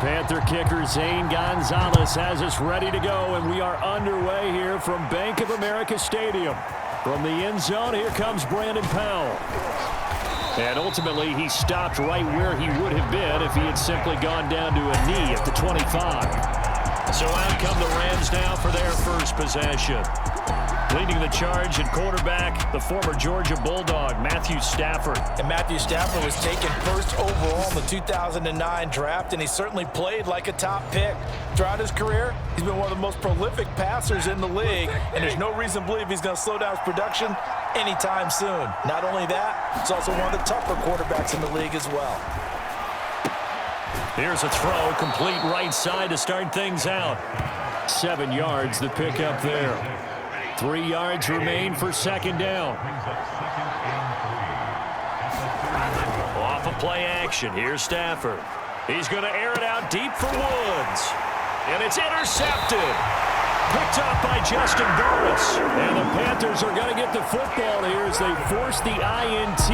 Panther kicker Zane Gonzalez has us ready to go, and we are underway here from Bank of America Stadium. From the end zone, here comes Brandon Powell. And ultimately, he stopped right where he would have been if he had simply gone down to a knee at the 25. So out come the Rams now for their first possession. Leading the charge at quarterback, the former Georgia Bulldog, Matthew Stafford. And Matthew Stafford was taken first overall in the 2009 draft, and he certainly played like a top pick. Throughout his career, he's been one of the most prolific passers in the league, and there's no reason to believe he's going to slow down his production anytime soon. Not only that, he's also one of the tougher quarterbacks in the league as well. Here's a throw, complete right side to start things out. 7 yards, the pickup there. 3 yards remain for second down. Off of play action, here's Stafford. He's going to air it out deep for Woods. And it's intercepted. Picked up by Justin Burris. And the Panthers are going to get the football here as they force the INT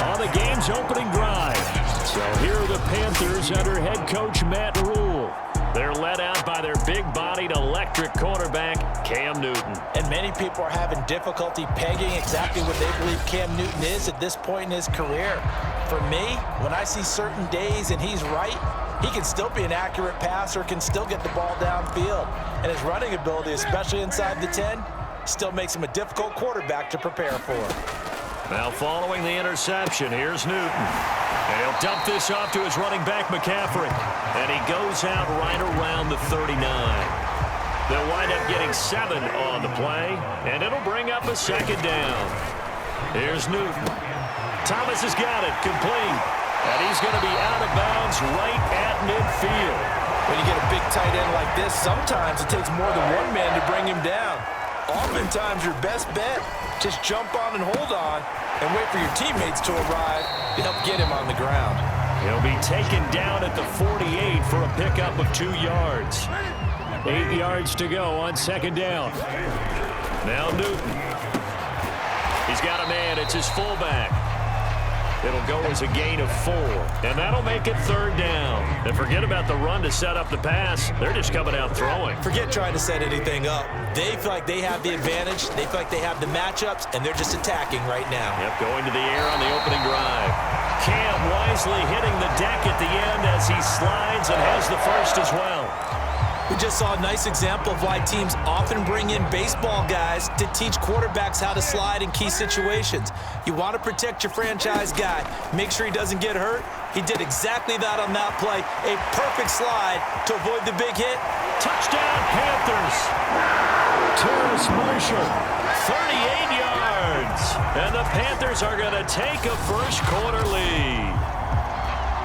on the game's opening drive. So here are the Panthers under head coach Matt Rule. They're led out by their big-bodied electric quarterback, Cam Newton. And many people are having difficulty pegging exactly what they believe Cam Newton is at this point in his career. For me, when I see certain days and he's right, he can still be an accurate passer, can still get the ball downfield. And his running ability, especially inside the 10, still makes him a difficult quarterback to prepare for. Now following the interception, here's Newton. And he'll dump this off to his running back, McCaffrey. And he goes out right around the 39. They'll wind up getting 7 on the play, and it'll bring up a second down. Here's Newton. Thomas has got it, complete. And he's going to be out of bounds right at midfield. When you get a big tight end like this, sometimes it takes more than one man to bring him down. Oftentimes, your best bet, just jump on and hold on and wait for your teammates to arrive to help get him on the ground. He'll be taken down at the 48 for a pickup of 2 yards. 8 yards to go on second down. Now Newton. He's got a man. It's his fullback. It'll go as a gain of 4. And that'll make it third down. And forget about the run to set up the pass. They're just coming out throwing. Forget trying to set anything up. They feel like they have the advantage. They feel like they have the matchups, and they're just attacking right now. Yep, going to the air on the opening drive. Cam wisely hitting the deck at the end as he slides and has the first as well. We just saw a nice example of why teams often bring in baseball guys to teach quarterbacks how to slide in key situations. You want to protect your franchise guy. Make sure he doesn't get hurt. He did exactly that on that play. A perfect slide to avoid the big hit. Touchdown, Panthers. Terrace Marshall, 38 yards. And the Panthers are going to take a first quarter lead.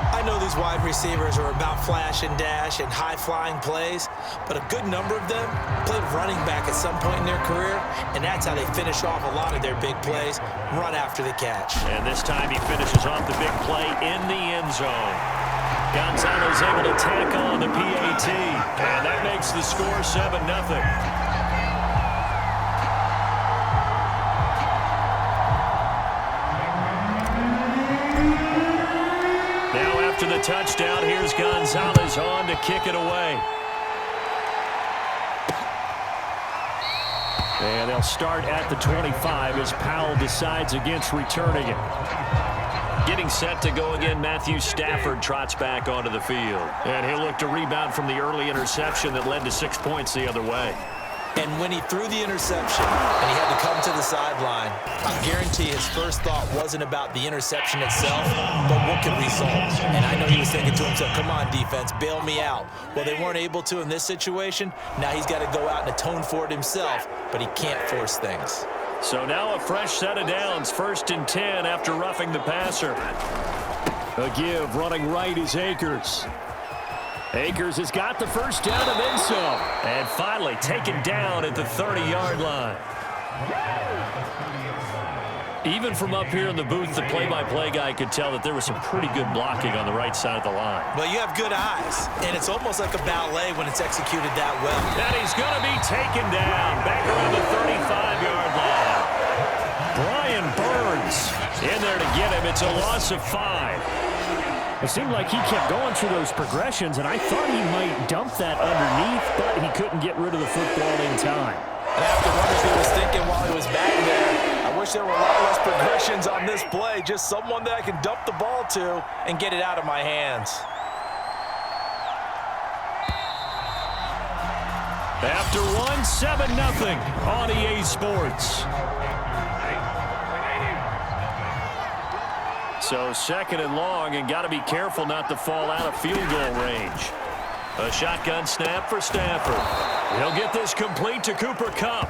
I know these wide receivers are about flash and dash and high-flying plays, but a good number of them played running back at some point in their career, and that's how they finish off a lot of their big plays, run after the catch. And this time he finishes off the big play in the end zone. Gonzalez able to tack on the PAT, and that makes the score 7-0. After the touchdown, here's Gonzalez on to kick it away. And they'll start at the 25 as Powell decides against returning it. Getting set to go again, Matthew Stafford trots back onto the field. And he'll look to rebound from the early interception that led to 6 points the other way. And when he threw the interception and he had to come to the sideline, I guarantee his first thought wasn't about the interception itself, but what could result. And I know he was thinking to himself, come on, defense, bail me out. Well, they weren't able to in this situation. Now he's got to go out and atone for it himself, but he can't force things. So now a fresh set of downs, 1st and 10 after roughing the passer. A give, running right is Akers. Akers has got the first down and then some. And finally taken down at the 30-yard line. Even from up here in the booth, the play-by-play guy could tell that there was some pretty good blocking on the right side of the line. Well, you have good eyes, and it's almost like a ballet when it's executed that well. And he's going to be taken down back around the 35-yard line. Brian Burns in there to get him. It's a loss of 5. It seemed like he kept going through those progressions, and I thought he might dump that underneath, but he couldn't get rid of the football in time. And I have to wonder if he was thinking while he was back there, I wish there were a lot less progressions on this play, just someone that I can dump the ball to and get it out of my hands. After one, 7-0 on EA Sports. So second and long, and got to be careful not to fall out of field goal range. A shotgun snap for Stafford. He'll get this complete to Cooper Kupp.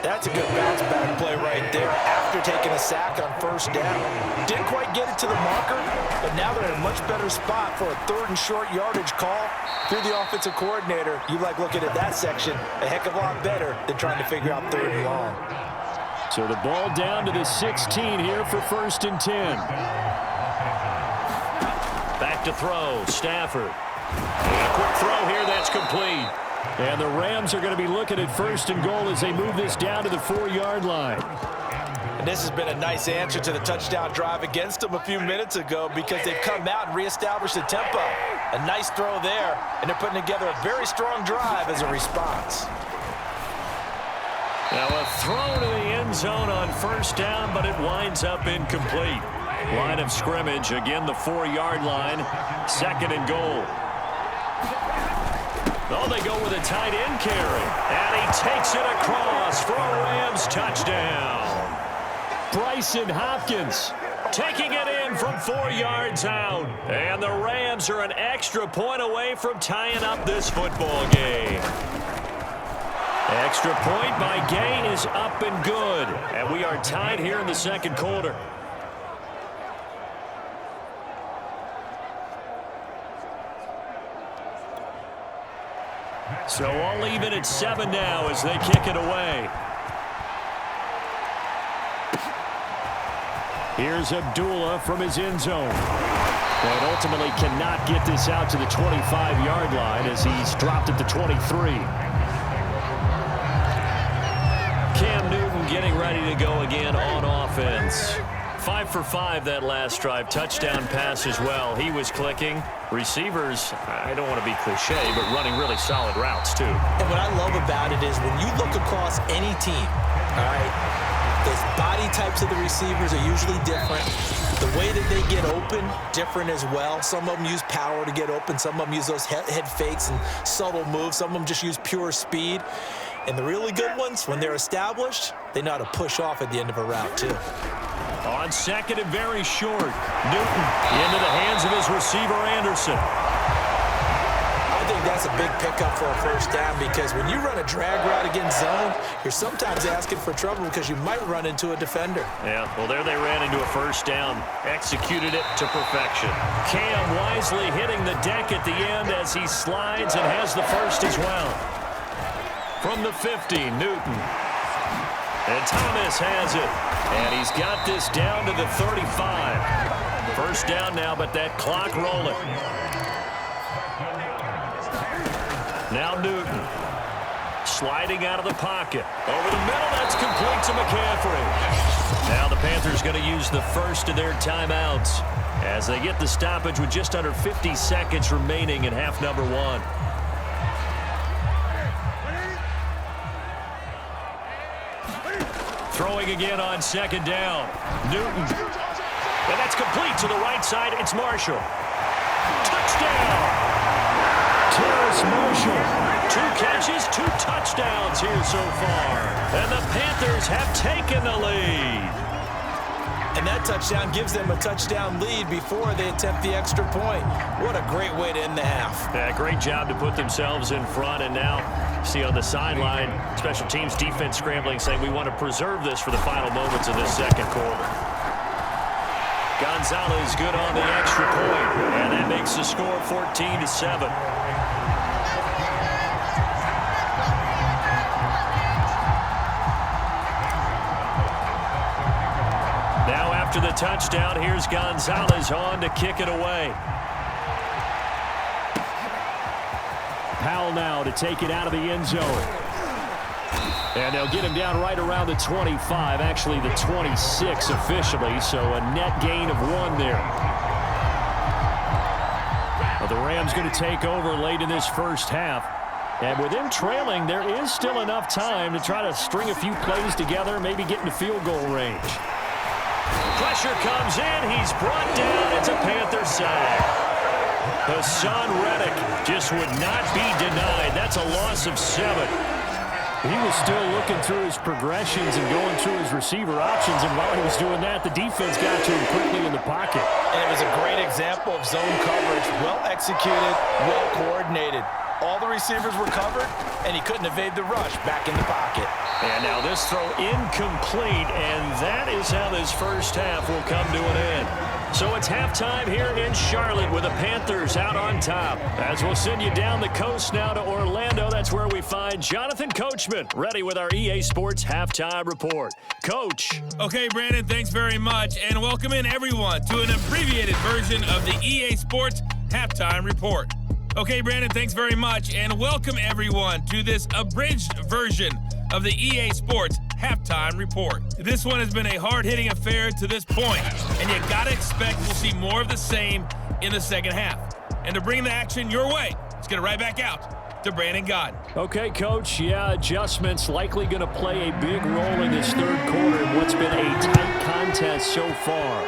That's a good bounce back play right there after taking a sack on first down. Didn't quite get it to the marker, but now they're in a much better spot for a third and short yardage call. If you're the offensive coordinator, you like looking at that section a heck of a lot better than trying to figure out third and long. So the ball down to the 16 here for 1st and 10. Back to throw, Stafford. And a quick throw here, that's complete. And the Rams are going to be looking at 1st and goal as they move this down to the 4-yard line. And this has been a nice answer to the touchdown drive against them a few minutes ago because they've come out and reestablished the tempo. A nice throw there, and they're putting together a very strong drive as a response. Now a throw to the end zone on 1st down, but it winds up incomplete. Line of scrimmage, again the 4-yard line, 2nd and goal. Oh, they go with a tight end carry. And he takes it across for a Rams touchdown. Bryson Hopkins taking it in from 4 yards out. And the Rams are an extra point away from tying up this football game. Extra point by Gay is up and good. And we are tied here in the 2nd quarter. So all even at 7 now as they kick it away. Here's Abdullah from his end zone. And ultimately cannot get this out to the 25-yard line as he's dropped at the 23. Cam Newton getting ready to go again on offense. 5 for 5 that last drive. Touchdown pass as well. He was clicking. Receivers, I don't want to be cliche, but running really solid routes too. And what I love about it is when you look across any team, all right, those body types of the receivers are usually different. The way that they get open, different as well. Some of them use power to get open. Some of them use those head fakes and subtle moves. Some of them just use pure speed. And the really good ones, when they're established, they know how to push off at the end of a route too. On 2nd and very short, Newton into the hands of his receiver, Anderson. I think that's a big pickup for a 1st down because when you run a drag route against zone, you're sometimes asking for trouble because you might run into a defender. Yeah, well, there they ran into a 1st down, executed it to perfection. Cam wisely hitting the deck at the end as he slides and has the first as well. From the 50, Newton. And Thomas has it. And he's got this down to the 35. 1st down now, but that clock rolling. Now Newton. Sliding out of the pocket. Over the middle, that's complete to McCaffrey. Now the Panthers going to use the first of their timeouts as they get the stoppage with just under 50 seconds remaining in half number 1. Throwing again on 2nd down. Newton. And that's complete to the right side. It's Marshall. Touchdown! Terrace Marshall. 2 catches, 2 touchdowns here so far. And the Panthers have taken the lead. And that touchdown gives them a touchdown lead before they attempt the extra point. What a great way to end the half. Yeah, great job to put themselves in front. And now, see on the sideline, special teams defense scrambling, saying we want to preserve this for the final moments of this 2nd quarter. Gonzalez good on the extra point, and that makes the score 14-7. Now after the touchdown, here's Gonzalez on to kick it away. Powell now to take it out of the end zone. And they'll get him down right around the 25, actually the 26 officially, so a net gain of 1 there. The Rams going to take over late in this first half. And with them trailing, there is still enough time to try to string a few plays together, maybe get into field goal range. Pressure comes in. He's brought down. It's a Panther sack. Hassan Reddick just would not be denied. That's a loss of 7. He was still looking through his progressions and going through his receiver options, and while he was doing that, the defense got to him quickly in the pocket. And it was a great example of zone coverage, well executed, well coordinated. All the receivers were covered, and he couldn't evade the rush back in the pocket. And now this throw incomplete, and that is how this first half will come to an end. So it's halftime here in Charlotte with the Panthers out on top. As we'll send you down the coast now to Orlando, that's where we find Jonathan Coachman, ready with our EA Sports Halftime Report. Coach. Okay, Brandon, thanks very much, and welcome in everyone to an abbreviated version of the EA Sports Halftime Report. Okay, Brandon, thanks very much, and welcome everyone to this abridged version of the EA Sports Halftime Report. This one has been a hard-hitting affair to this point, and you gotta expect we'll see more of the same in the second half. And to bring the action your way, let's get it right back out to Brandon Gaudin. Okay, Coach, adjustments likely going to play a big role in this third quarter in what's been a tight contest so far.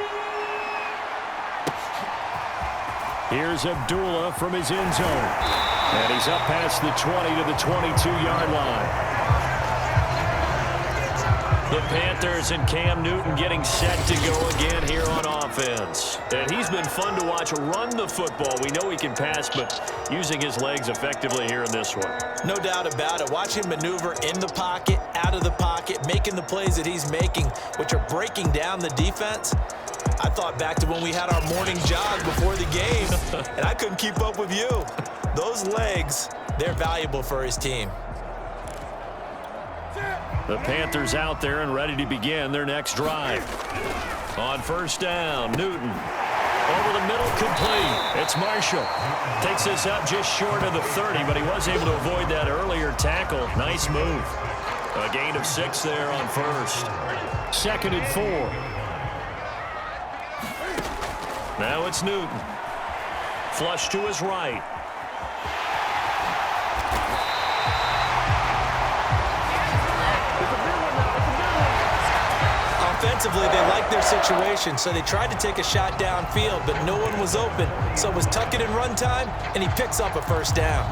Here's Abdullah from his end zone. And he's up past the 20 to the 22-yard line. The Panthers and Cam Newton getting set to go again here on offense. And he's been fun to watch run the football. We know he can pass, but using his legs effectively here in this one. No doubt about it. Watch him maneuver in the pocket, out of the pocket, making the plays that he's making, which are breaking down the defense. I thought back to when we had our morning jog before the game, and I couldn't keep up with you. Those legs, they're valuable for his team. The Panthers out there and ready to begin their next drive. On first down, Newton. Over the middle, complete. It's Marshall. Takes this up just short of the 30, but he was able to avoid that earlier tackle. Nice move. A gain of 6 there on first. 2nd and 4. Now it's Newton. Flush to his right. Offensively, they liked their situation, so they tried to take a shot downfield, but no one was open. So it was tuck it and run time, and he picks up a first down.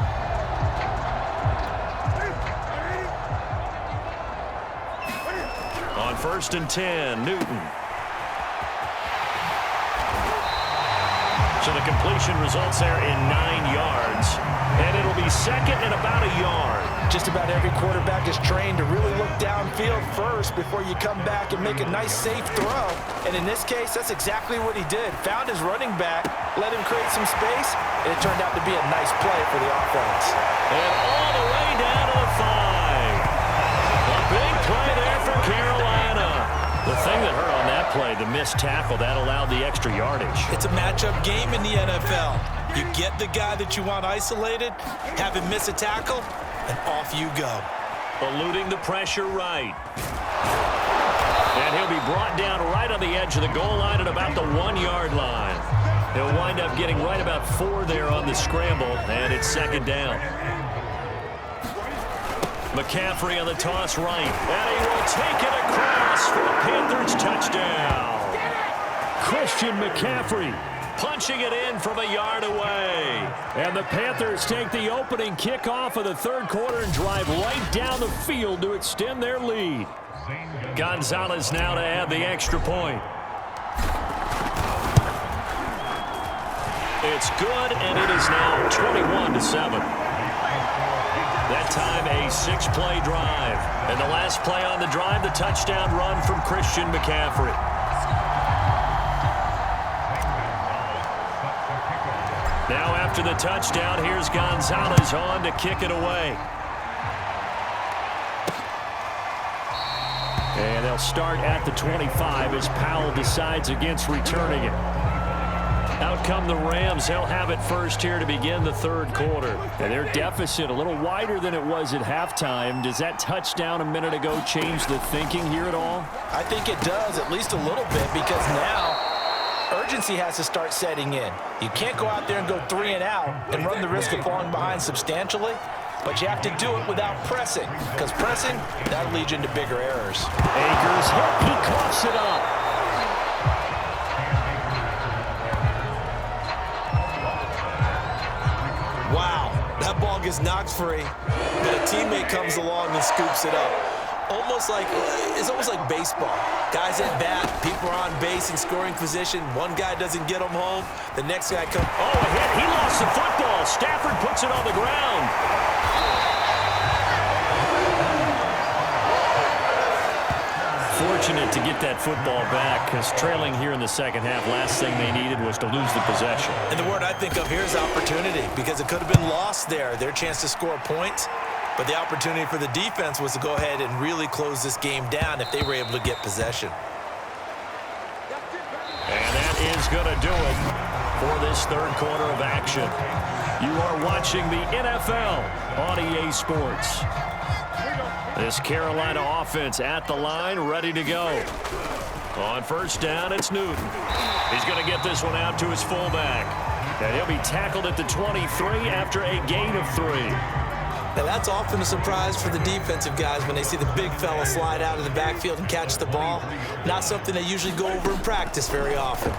On 1st and 10, Newton. So the completion results there in 9 yards. And it'll be 2nd and about a yard. Just about every quarterback is trained to really look downfield first before you come back and make a nice, safe throw. And in this case, that's exactly what he did. Found his running back, let him create some space, and it turned out to be a nice play for the offense. And all the way down to the 5. A big play there for Carolina. The thing that hurt on that play, the missed tackle, that allowed the extra yardage. It's a matchup game in the NFL. You get the guy that you want isolated, have him miss a tackle, and off you go. Eluding the pressure right. And he'll be brought down right on the edge of the goal line at about the 1-yard line. He'll wind up getting right about 4 there on the scramble, and it's 2nd down. McCaffrey on the toss right, and he will take it across for a Panthers touchdown. Christian McCaffrey punching it in from a yard away. And the Panthers take the opening kickoff of the third quarter and drive right down the field to extend their lead. Gonzalez now to add the extra point. It's good, and it is now 21-7. That time, a 6-play drive. And the last play on the drive, the touchdown run from Christian McCaffrey. Now after the touchdown, here's Gonzalez on to kick it away. And they'll start at the 25 as Powell decides against returning it. Out come the Rams. They'll have it first here to begin the third quarter. And their deficit a little wider than it was at halftime. Does that touchdown a minute ago change the thinking here at all? I think it does, at least a little bit, because now urgency has to start setting in. You can't go out there and go 3 and out and run the risk of falling behind substantially, but you have to do it without pressing, because pressing, that'll lead you into bigger errors. Akers hit, he coughs it up. Wow, that ball gets knocked free, but a teammate comes along and scoops it up. It's almost like baseball. Guys at bat, people are on base in scoring position. One guy doesn't get them home. The next guy comes. Oh, a hit. He lost the football. Stafford puts it on the ground. Fortunate to get that football back, because trailing here in the second half, last thing they needed was to lose the possession. And the word I think of here is opportunity, because it could have been lost there. Their chance to score points. But the opportunity for the defense was to go ahead and really close this game down if they were able to get possession. And that is going to do it for this third quarter of action. You are watching the NFL on EA Sports. This Carolina offense at the line, ready to go. On first down, it's Newton. He's going to get this one out to his fullback. And he'll be tackled at the 23 after a gain of 3. Now, that's often a surprise for the defensive guys when they see the big fella slide out of the backfield and catch the ball. Not something they usually go over in practice very often.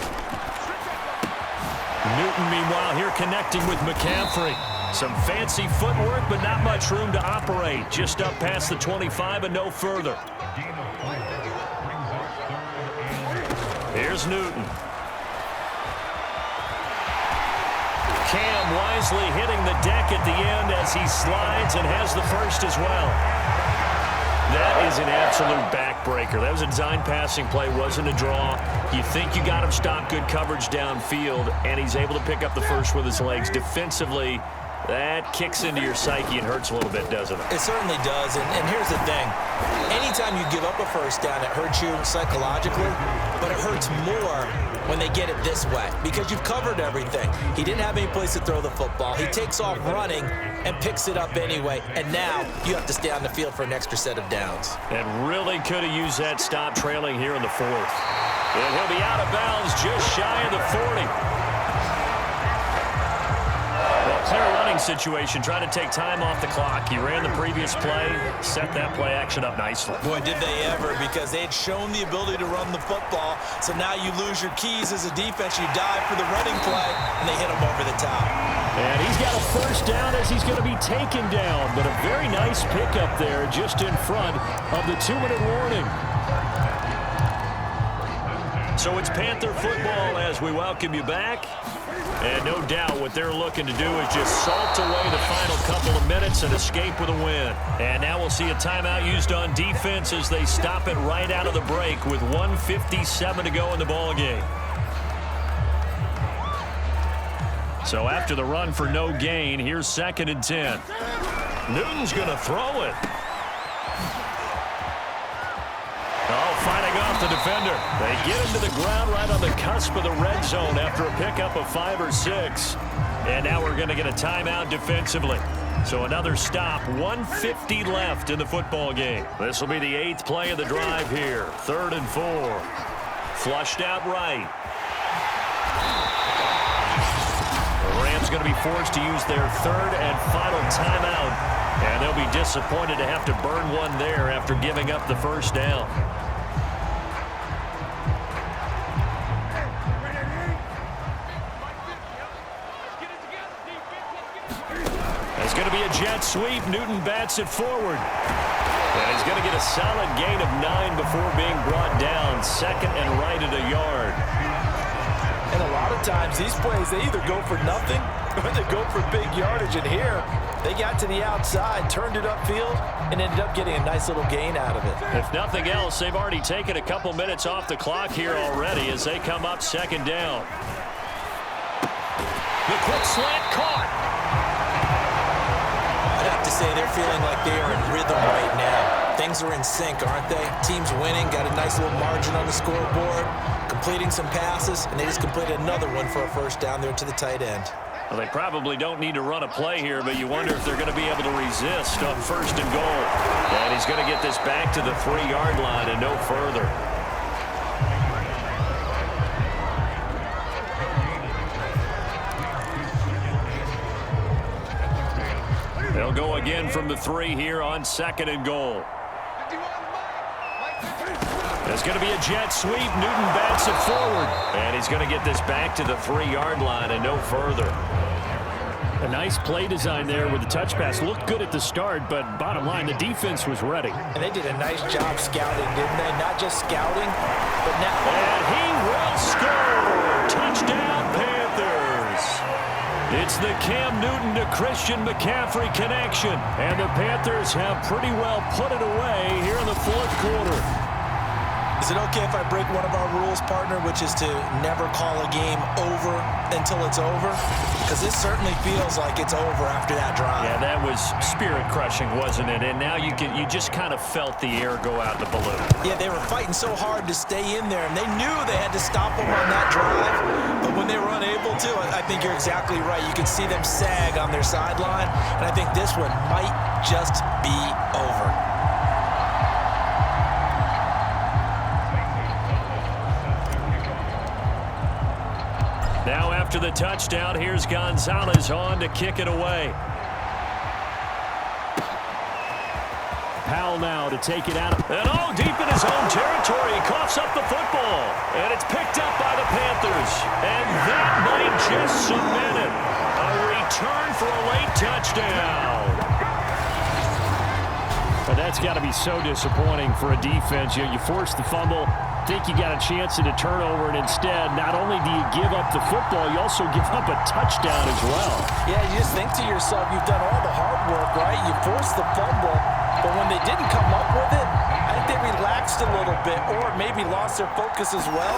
Newton, meanwhile, here connecting with McCaffrey. Some fancy footwork, but not much room to operate. Just up past the 25 and no further. Here's Newton. Cam wisely hitting the deck at the end as he slides and has the first as well. That is an absolute backbreaker. That was a design passing play, wasn't a draw. You think you got him stopped, good coverage downfield, and he's able to pick up the first with his legs. Defensively, that kicks into your psyche and hurts a little bit, doesn't it? It certainly does, and here's the thing. Anytime you give up a first down, it hurts you psychologically, but it hurts more when they get it this way, because you've covered everything. He didn't have any place to throw the football. He takes off running and picks it up anyway, and now you have to stay on the field for an extra set of downs. And really could have used that stop trailing here in the fourth. And he'll be out of bounds just shy of the 40. Clear running situation, trying to take time off the clock. He ran the previous play, set that play action up nicely. Boy, did they ever, because they had shown the ability to run the football. So now you lose your keys as a defense. You dive for the running play, and they hit him over the top. And he's got a first down as he's going to be taken down. But a very nice pickup there just in front of the 2-minute warning. So it's Panther football as we welcome you back. And no doubt what they're looking to do is just salt away the final couple of minutes and escape with a win. And now we'll see a timeout used on defense as they stop it right out of the break with 1:57 to go in the ball game. So after the run for no gain, here's 2nd and 10. Newton's going to throw it. Oh, fighting off the defender. They get him to the ground right on the cusp of the red zone after a pickup of 5 or 6. And now we're going to get a timeout defensively. So another stop, 1:50 left in the football game. This will be the 8th play of the drive here. 3rd and 4. Flushed out right. The Rams going to be forced to use their 3rd and final timeout. And they'll be disappointed to have to burn one there after giving up the first down. It's going to be a jet sweep. Newton bats it forward. And he's going to get a solid gain of 9 before being brought down. 2nd and right at a yard. And a lot of times these plays, they either go for nothing or they go for big yardage. And here, they got to the outside, turned it upfield, and ended up getting a nice little gain out of it. If nothing else, they've already taken a couple minutes off the clock here already as they come up 2nd down. The quick slant caught. I'd have to say they're feeling like they are in rhythm right now. Things are in sync, aren't they? Team's winning, got a nice little margin on the scoreboard, completing some passes, and they just completed another one for a first down there to the tight end. Well, they probably don't need to run a play here, but you wonder if they're going to be able to resist on 1st and goal. And he's going to get this back to the 3-yard line and no further. again from the 3 here on 2nd and goal. It's going to be a jet sweep. Newton bats it forward. And he's going to get this back to the 3-yard line and no further. A nice play design there with the touch pass. Looked good at the start, but bottom line, the defense was ready. And they did a nice job scouting, didn't they? Not just scouting, but now. And he will score. Touchdown, Panthers. It's the Cam Newton to Christian McCaffrey connection. And the Panthers have pretty well put it away here in the 4th quarter. Is it okay if I break one of our rules, partner, which is to never call a game over until it's over? Because this certainly feels like it's over after that drive. Yeah, that was spirit-crushing, wasn't it? And now you just kind of felt the air go out the balloon. Yeah, they were fighting so hard to stay in there, and they knew they had to stop them on that drive. But when they were unable to, I think you're exactly right. You could see them sag on their sideline, and I think this one might just be over. Now after the touchdown, here's Gonzalez on to kick it away. Powell now to take it out. And deep in his own territory, he coughs up the football. And it's picked up by the Panthers. And that might just cement it. A return for a late touchdown. But that's got to be so disappointing for a defense. You force the fumble, think you got a chance at a turnover, and instead, not only do you give up the football, you also give up a touchdown as well. Yeah, you just think to yourself, you've done all the hard work, right? You forced the fumble, but when they didn't come up with it, I think they relaxed a little bit, or maybe lost their focus as well,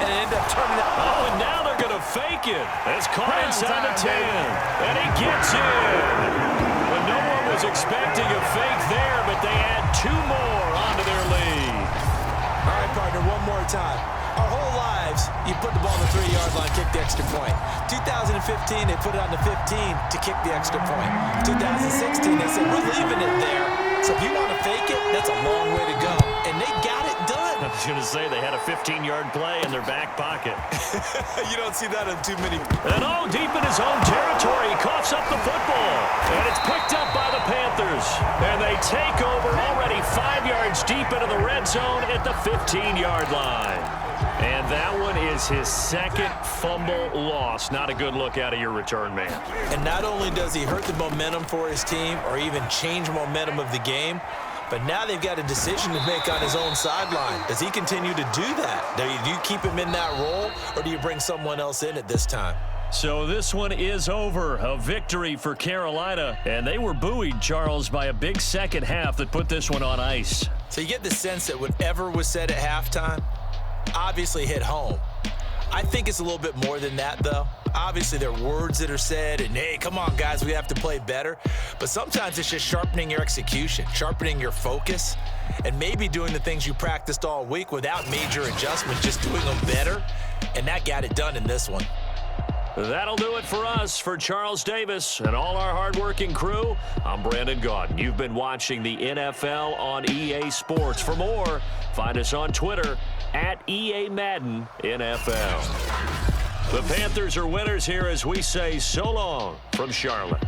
and it ended up turning out. Oh, and now they're going to fake it. It's caught inside the 10, and he gets in. But no one was expecting a fake there, but they add 2 more onto their lead. All right, partner, one more time. Our whole lives, you put the ball on the 3-yard line, kick the extra point. 2015, they put it on the 15 to kick the extra point. 2016, they said, we're leaving it there. So if you want to fake it, that's a long way to go. And they got it done. I was going to say they had a 15-yard play in their back pocket. You don't see that in too many. And deep in his own territory, he coughs up the football. And it's picked up by the Panthers. And they take over already 5 yards deep into the red zone at the 15-yard line. And that one is his 2nd fumble loss. Not a good look out of your return man. And not only does he hurt the momentum for his team or even change momentum of the game, but now they've got a decision to make on his own sideline. Does he continue to do that? Do you keep him in that role, or do you bring someone else in at this time? So this one is over. A victory for Carolina. And they were buoyed, Charles, by a big second half that put this one on ice. So you get the sense that whatever was said at halftime obviously hit home. I think it's a little bit more than that, though. Obviously, there are words that are said, and hey, come on, guys, we have to play better. But sometimes it's just sharpening your execution, sharpening your focus, and maybe doing the things you practiced all week without major adjustments, just doing them better. And that got it done in this one. That'll do it for us. For Charles Davis and all our hardworking crew, I'm Brandon Gaudin. You've been watching the NFL on EA Sports. For more, find us on Twitter at EA Madden NFL. The Panthers are winners here as we say so long from Charlotte.